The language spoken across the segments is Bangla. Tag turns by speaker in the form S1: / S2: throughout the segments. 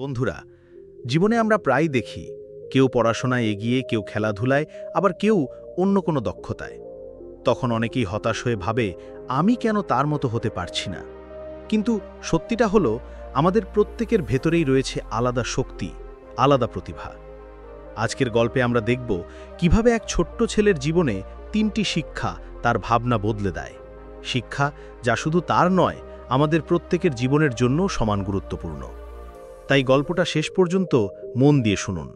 S1: বন্ধুরা, জীবনে আমরা প্রায় দেখি কেউ পড়াশোনায় এগিয়ে, কেউ খেলাধুলায়, আবার কেউ অন্য কোনো দক্ষতায়। তখন অনেকেই হতাশ হয়ে ভাবে, আমি কেন তার মতো হতে পারছি না। কিন্তু সত্যিটা হলো, আমাদের প্রত্যেকের ভেতরেই রয়েছে আলাদা শক্তি, আলাদা প্রতিভা। আজকের গল্পে আমরা দেখব কিভাবে এক ছোট্ট ছেলের জীবনে 3টি শিক্ষা তার ভাবনা বদলে দেয়। শিক্ষা যা শুধু তার নয়, আমাদের প্রত্যেকের জীবনের জন্য সমান গুরুত্বপূর্ণ। তাই গল্পটা শেষ পর্যন্ত মন দিয়ে শুনুন।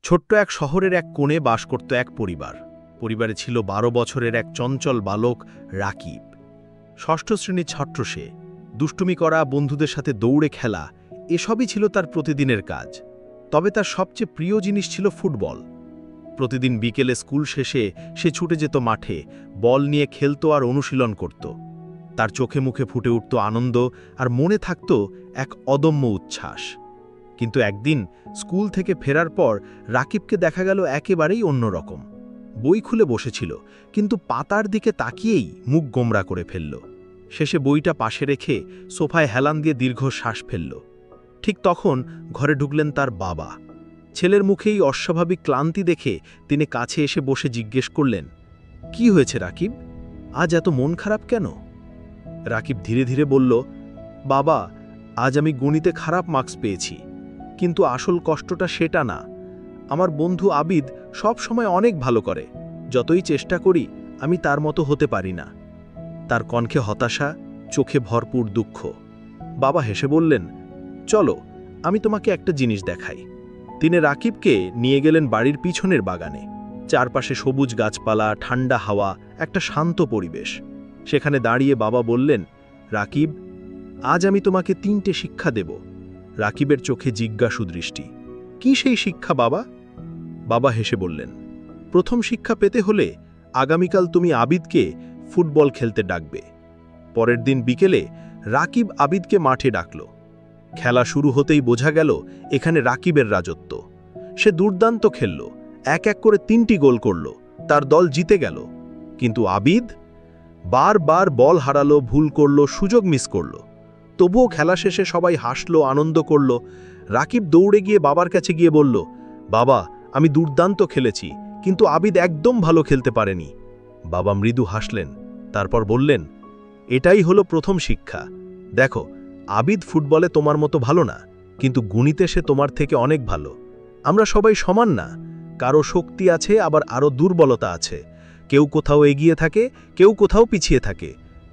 S1: ছোট্ট এক শহরের এক কোণে বাস করত এক পরিবার। পরিবারে ছিল 12 বছরের এক চঞ্চল বালক রাকিব। ষষ্ঠ শ্রেণীর ছাত্র সে। দুষ্টুমি করা, বন্ধুদের সাথে দৌড়ে খেলা, এসবই ছিল তার প্রতিদিনের কাজ। তবে তার সবচেয়ে প্রিয় জিনিস ছিল ফুটবল। প্রতিদিন বিকেলে স্কুল শেষে সে ছুটে যেত মাঠে, বল নিয়ে খেলত আর অনুশীলন করত। তার চোখে মুখে ফুটে উঠত আনন্দ, আর মনে থাকত এক অদম্য উচ্ছ্বাস। কিন্তু একদিন স্কুল থেকে ফেরার পর রাকিবকে দেখা গেল একেবারেই অন্যরকম। বই খুলে বসেছিল, কিন্তু পাতার দিকে তাকিয়েই মুখ গোমরা করে ফেলল। শেষে বইটা পাশে রেখে সোফায় হেলান দিয়ে দীর্ঘ শ্বাস ফেলল। ঠিক তখন ঘরে ঢুকলেন তার বাবা। ছেলের মুখেই অস্বাভাবিক ক্লান্তি দেখে তিনি কাছে এসে বসে জিজ্ঞেস করলেন, কি হয়েছে রাকিব? আজ এত মন খারাপ কেন? রাকিব ধীরে ধীরে বলল, বাবা, আজ আমি গণিতে খারাপ মার্কস পেয়েছি। কিন্তু আসল কষ্টটা সেটা না। আমার বন্ধু আবিদ সব সময় অনেক ভালো করে, যতই চেষ্টা করি আমি তার মতো হতে পারি না। তার কণ্ঠে হতাশা, চোখে ভরপুর দুঃখ। বাবা হেসে বললেন, চলো, আমি তোমাকে একটা জিনিস দেখাই। তিনি রাকিবকে নিয়ে গেলেন বাড়ির পিছনের বাগানে। চারপাশে সবুজ গাছপালা, ঠান্ডা হাওয়া, একটা শান্ত পরিবেশ। সেখানে দাঁড়িয়ে বাবা বললেন, রাকিব, আজ আমি তোমাকে 3টে শিক্ষা দেব। রাকিবের চোখে জিজ্ঞাসু দৃষ্টি। কি সেই শিক্ষা বাবা? বাবা হেসে বললেন, প্রথম শিক্ষা পেতে হলে আগামীকাল তুমি আবিদকে ফুটবল খেলতে ডাকবে। পরের দিন বিকেলে রাকিব আবিদকে মাঠে ডাকল। খেলা শুরু হতেই বোঝা গেল এখানে রাকিবের রাজত্ব। সে দুর্দান্ত খেলল, এক এক করে 3টি গোল করল, তার দল জিতে গেল। কিন্তু আবিদ বারবার বল হারালো, ভুল করল, সুযোগ মিস করল। তবুও খেলা শেষে সবাই হাসল, আনন্দ করল। রাকিব দৌড়ে গিয়ে বাবার কাছে গিয়ে বলল, বাবা, আমি দুর্দান্ত খেলেছি, কিন্তু আবিদ একদম ভালো খেলতে পারেনি। বাবা মৃদু হাসলেন, তারপর বললেন, এটাই হলো প্রথম শিক্ষা। দেখো, আবিদ ফুটবলে তোমার মতো ভালো না, কিন্তু গণিতে সে তোমার থেকে অনেক ভালো। আমরা সবাই সমান না, কারো শক্তি আছে, আবার আরও দুর্বলতা আছে। কেউ কোথাও এগিয়ে থাকে, কেউ কোথাও পিছিয়ে থাকে।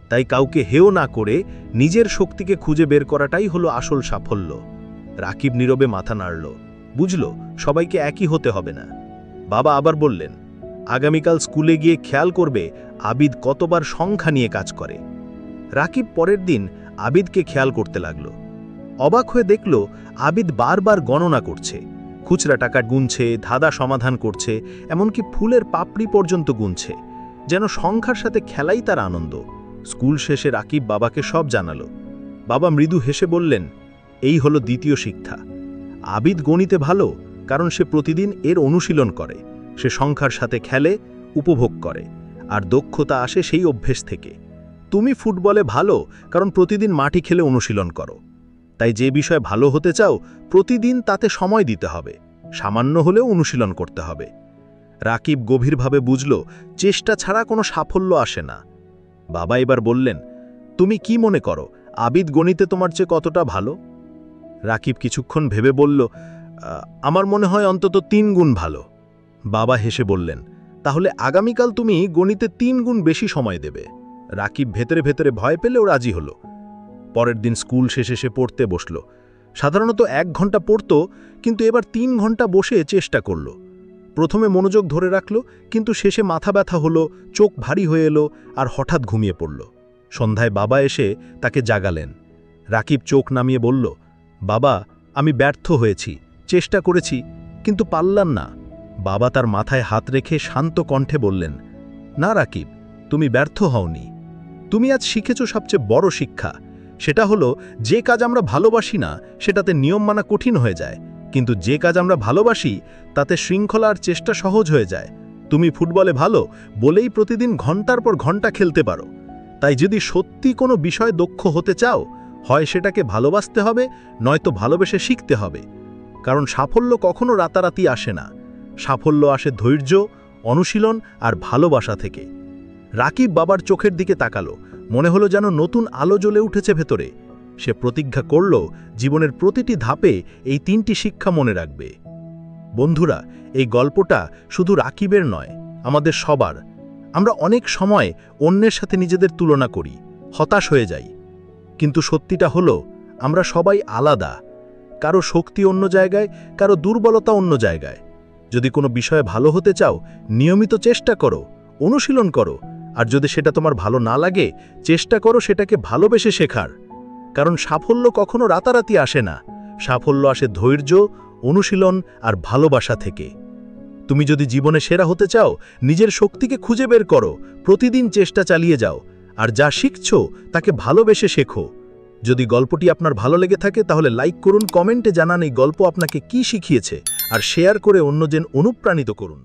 S1: তাই কাউকে হেয় না করে নিজের শক্তিকে খুঁজে বের করাটাই হলো আসল সাফল্য। রাকিব নীরবে মাথা নাড়ল, বুঝল সবাইকে একই হতে হবে না। বাবা আবার বললেন, আগামীকাল স্কুলে গিয়ে খেয়াল করবে আবিদ কতবার সংখ্যা নিয়ে কাজ করে। রাকিব পরের দিন আবিদকে খেয়াল করতে লাগল। অবাক হয়ে দেখল আবিদ বারবার গণনা করছে, খুচরা টাকা গুনছে, ধাঁধা সমাধান করছে, এমনকি ফুলের পাপড়ি পর্যন্ত গুনছে, যেন সংখ্যার সাথে খেলাই তার আনন্দ। স্কুল শেষে রাকিব বাবাকে সব জানালো। বাবা মৃদু হেসে বললেন, এই হলো দ্বিতীয় শিক্ষা। আবিদ গণিতে ভালো, কারণ সে প্রতিদিন এর অনুশীলন করে। সে সংখ্যার সাথে খেলে, উপভোগ করে, আর দক্ষতা আসে সেই অভ্যেস থেকে। তুমি ফুটবলে ভালো, কারণ প্রতিদিন মাটি খেলে অনুশীলন করো। তাই যে বিষয়ে ভালো হতে চাও, প্রতিদিন তাতে সময় দিতে হবে, সামান্য হলেও অনুশীলন করতে হবে। রাকিব গভীরভাবে বুঝল, চেষ্টা ছাড়া কোনো সাফল্য আসে না। বাবা এবার বললেন, তুমি কি মনে করো আবিদ গণিতে তোমার চেয়ে কতটা ভালো? রাকিব কিছুক্ষণ ভেবে বলল, আমার মনে হয় অন্তত 3 গুণ ভালো। বাবা হেসে বললেন, তাহলে আগামীকাল তুমি গণিতে 3 গুণ বেশি সময় দেবে। রাকিব ভেতরে ভেতরে ভয় পেলেও রাজি হলো। পরের দিন স্কুল শেষে সে পড়তে বসল। সাধারণত 1 ঘন্টা পড়ত, কিন্তু এবার 3 ঘন্টা বসে চেষ্টা করল। প্রথমে মনোযোগ ধরে রাখল, কিন্তু শেষে মাথা ব্যথা হলো, চোখ ভারী হয়ে এলো, আর হঠাৎ ঘুমিয়ে পড়ল। সন্ধ্যায় বাবা এসে তাকে জাগালেন। রাকিব চোখ নামিয়ে বলল, বাবা, আমি ব্যর্থ হয়েছি, চেষ্টা করেছি, কিন্তু পারলাম না। বাবা তার মাথায় হাত রেখে শান্ত কণ্ঠে বললেন, না রাকিব, তুমি ব্যর্থ হওনি। তুমি আজ শিখেছ সবচেয়ে বড় শিক্ষা। সেটা হলো, যে কাজ আমরা ভালোবাসি না সেটাতে নিয়ম মানা কঠিন হয়ে যায়, কিন্তু যে কাজ আমরা ভালোবাসি তাতে শৃঙ্খলা আর চেষ্টা সহজ হয়ে যায়। তুমি ফুটবলে ভালো বলেই প্রতিদিন ঘন্টার পর ঘন্টা খেলতে পারো। তাই যদি সত্যি কোনো বিষয় দক্ষ হতে চাও, হয় সেটাকে ভালোবাসতে হবে, নয়তো ভালোবেসে শিখতে হবে। কারণ সাফল্য কখনো রাতারাতি আসে না। সাফল্য আসে ধৈর্য, অনুশীলন আর ভালোবাসা থেকে। রাকিব বাবার চোখের দিকে তাকালো, মনে হলো যেন নতুন আলো জ্বলে উঠেছে ভেতরে। সে প্রতিজ্ঞা করল জীবনের প্রতিটি ধাপে এই 3টি শিক্ষা মনে রাখবে। বন্ধুরা, এই গল্পটা শুধু রাকিবের নয়, আমাদের সবার। আমরা অনেক সময় অন্যের সাথে নিজেদের তুলনা করি, হতাশ হয়ে যাই। কিন্তু সত্যিটা হলো, আমরা সবাই আলাদা। কারো শক্তি অন্য জায়গায়, কারো দুর্বলতা অন্য জায়গায়। যদি কোনো বিষয়ে ভালো হতে চাও, নিয়মিত চেষ্টা করো, অনুশীলন করো। আর যদি সেটা তোমার ভালো না লাগে, চেষ্টা করো সেটাকে ভালোবেসে শেখার। কারণ সাফল্য কখনো রাতারাতি আসে না। সাফল্য আসে ধৈর্য, অনুশীলন আর ভালোবাসা থেকে। তুমি যদি জীবনে সেরা হতে চাও, নিজের শক্তিকে খুঁজে বের করো, প্রতিদিন চেষ্টা চালিয়ে যাও। আর যা শিখছো তাকে ভালোবেসে শেখো। যদি গল্পটি আপনার ভালো লেগে থাকে তাহলে লাইক করুন, কমেন্টে জানান এই গল্প আপনাকে কি শিখিয়েছে, আর শেয়ার করে অন্যজন অনুপ্রাণিত করুন।